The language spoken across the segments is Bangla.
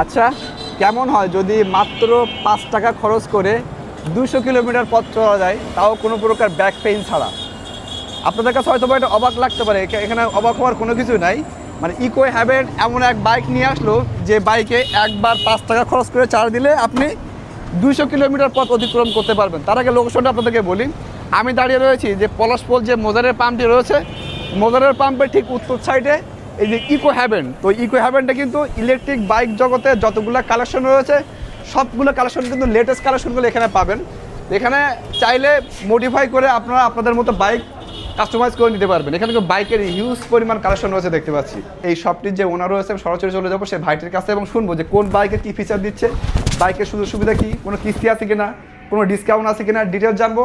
আচ্ছা, কেমন হয় যদি মাত্র 5 টাকা খরচ করে 200 কিলোমিটার পথ চলা যায়, তাও কোনো প্রকার ব্যাক পেইন ছাড়া? আপনাদের কাছে হয়তো এটা অবাক লাগতে পারে, এখানে অবাক হওয়ার কোনো কিছু নাই। মানে ইকো হ্যাভেন এমন এক বাইক নিয়ে আসলো যে বাইকে একবার 5 টাকা খরচ করে চার্জ দিলে আপনি 200 কিলোমিটার পথ অতিক্রম করতে পারবেন। তার আগে লোকেশনটা আপনাদেরকে বলি। আমি দাঁড়িয়ে রয়েছি যে পলাশপোল যে মোজারের পাম্পটি রয়েছে, মোজারের পাম্পের ঠিক উত্তর সাইডে এই যে ইকো হ্যাভেন। তো ইকো হ্যাভেনটা কিন্তু ইলেকট্রিক বাইক জগতে যতগুলো কালেকশন রয়েছে সবগুলো কালেকশন কিন্তু লেটেস্ট কালেকশনগুলো এখানে পাবেন। এখানে চাইলে মডিফাই করে আপনারা আপনাদের মতো বাইক কাস্টমাইজ করে নিতে পারবেন। এখানে কিন্তু বাইকের হিউজ পরিমাণ কালেকশন রয়েছে দেখতে পাচ্ছি। এই শপটির যে ওনার রয়েছে সরাসরি চলে যাবো সেই ভাইটির কাছে এবং শুনবো যে কোন বাইকের কী ফিচার দিচ্ছে, বাইকের সুযোগ সুবিধা কী, কোনো কিস্তি আছে কিনা, কোনো ডিসকাউন্ট আছে কিনা, ডিটেলস জানবো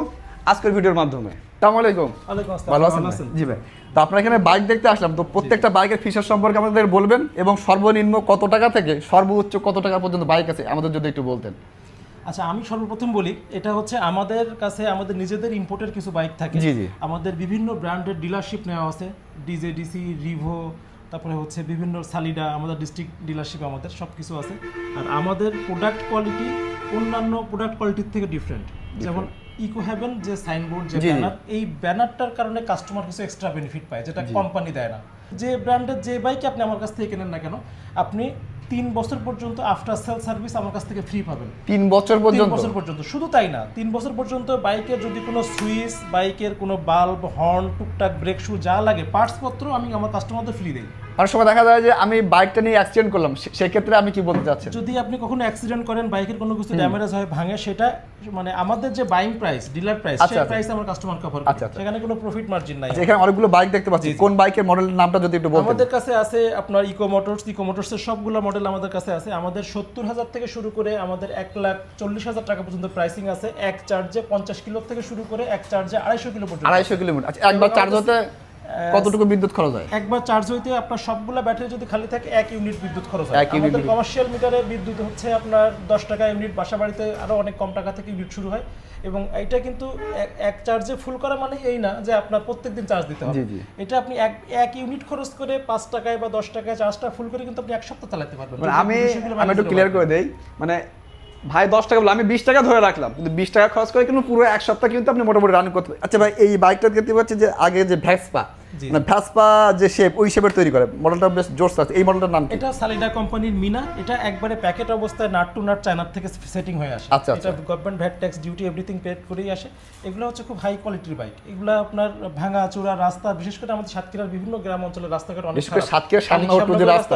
আজকের ভিডিওর মাধ্যমে। আসসালামু আলাইকুম। ভালো আছেন? জি ভাই। তো আপনার এখানে বাইক দেখতে আসলাম, তো প্রত্যেকটা বাইকের ফিচার সম্পর্কে আমাদের বলবেন এবং সর্বনিম্ন কত টাকা থেকে সর্বোচ্চ কত টাকা পর্যন্ত বাইক আছে আমাদের যদি একটু বলতেন। আচ্ছা, আমি সর্বপ্রথম বলি, এটা হচ্ছে আমাদের কাছে আমাদের নিজেদের ইম্পোর্টের কিছু বাইক থাকে। জি জি। আমাদের বিভিন্ন ব্র্যান্ডের ডিলারশিপ নেওয়া আছে, ডিজে, ডিসি, রিভো, তারপরে হচ্ছে বিভিন্ন সালিডা, আমাদের ডিস্ট্রিক্ট ডিলারশিপ আমাদের সব কিছু আছে। আর আমাদের প্রোডাক্ট কোয়ালিটি অন্যান্য প্রোডাক্ট কোয়ালিটির থেকে ডিফারেন্ট। যেমন ইকো হ্যাভেন যে সাইনবোর্ড, যে ব্যানার, এই ব্যানারটার কারণে কাস্টমার কিছু এক্সট্রা বেনিফিট পায় যেটা কোম্পানি দেয় না। যে ব্র্যান্ডের যে বাইক আপনি আমার কাছ থেকে কেনেন না কেন, আপনি 3 বছর পর্যন্ত আফটার সেল সার্ভিস আমার কাছ থেকে ফ্রি পাবেন। 3 বছর পর্যন্ত? 3 বছর পর্যন্ত। শুধু তাই না, 3 বছর পর্যন্ত বাইকের যদি কোনো সুইচ, বাইকের কোনো বাল্ব, হর্ন, টুকটাক ব্রেক শু যা লাগে পার্টস পত্র আমি আমার কাস্টমারদের ফ্রি দিই। অনেক সময় দেখা যায় যে আমি বাইকটা নিয়ে অ্যাক্সিডেন্ট করলাম, সেক্ষেত্রে আমি কি বলতে চাচ্ছি, যদি আপনি কখনো অ্যাক্সিডেন্ট করেন, বাইকের কোনো কিছু ড্যামেজ হয়, ভাঙে, সেটা মানে আমাদের যে বাইং প্রাইস, ডিলার প্রাইস, সেই প্রাইস আমার কাস্টমার কভার করে। সেখানে কোনো প্রফিট মার্জিন নাই। এখানে অনেকগুলো বাইক দেখতে পাচ্ছি, কোন বাইকের মডেলের নামটা যদি একটু বলতেন। আমাদের কাছে আছে আপনার ইকো মোটরসের সবগুলো মডেল আমাদের কাছে আছে। আমাদের 70,000 থেকে শুরু করে আমাদের 1,40,000 টাকা পর্যন্ত প্রাইসিং আছে। এক চার্জে 50 কিলো থেকে শুরু করে এক চার্জে 250 কিলো পর্যন্ত। 250 কিলোমিটার। আচ্ছা, একবার চার্জ হতে কতটুকু বিদ্যুৎ খরচ হয়? একবার চার্জ হইতে আপনার সবগুলো ব্যাটারি যদি খালি থাকে 1 ইউনিট বিদ্যুৎ খরচ হয়। আমাদের কমার্শিয়াল মিটারে বিদ্যুৎ হচ্ছে আপনার 10 টাকা ইউনিট, বাসা বাড়িতে আরো অনেক কম টাকা থেকে ইউনিট শুরু হয়। এবং এটা কিন্তু এক চার্জে ফুল করা মানে এই না যে আপনার প্রত্যেকদিন চার্জ দিতে হবে। এটা আপনি এক ইউনিট খরচ করে 5 টাকায় বা 10 টাকায় চার্জটা ফুল করে কিন্তু আপনি এক সপ্তাহ চালাতে পারবেন। আমি একটু ক্লিয়ার করে দেই, মানে ভাই 10 টাকা বলে আমি 20 টাকা ধরে রাখলাম, কিন্তু 20 টাকা খরচ করে কিন্তু পুরো এক সপ্তাহ কিন্তু আপনি মোটামুটি রান করতে পারেন। আচ্ছা ভাই, এই বাইকটা দেখতে পাচ্ছি যে আগে যে ভ্যাসপা, মানে ভ্যাসপা যে শেপ, ওই শেপের তৈরি করে, মডেলটা বেশ জোরস আছে। এই মডেলটার নাম কি? এটা সালিডা কোম্পানির মিনা। এটা একবারে প্যাকেট অবস্থায় নাট টু নাট চায়না থেকে সেটিং হয়ে আসে। এটা government VAT tax duty everything paid করেই আসে। এগুলো হচ্ছে খুব হাই কোয়ালিটির বাইক। এগুলো আপনার ভাঙা চূড়া রাস্তা, বিশেষ করে আমাদের সাতক্ষীরার বিভিন্ন গ্রাম অঞ্চলের রাস্তাঘাট অনেক খারাপ। সাতক্ষীরা সামনে রাস্তা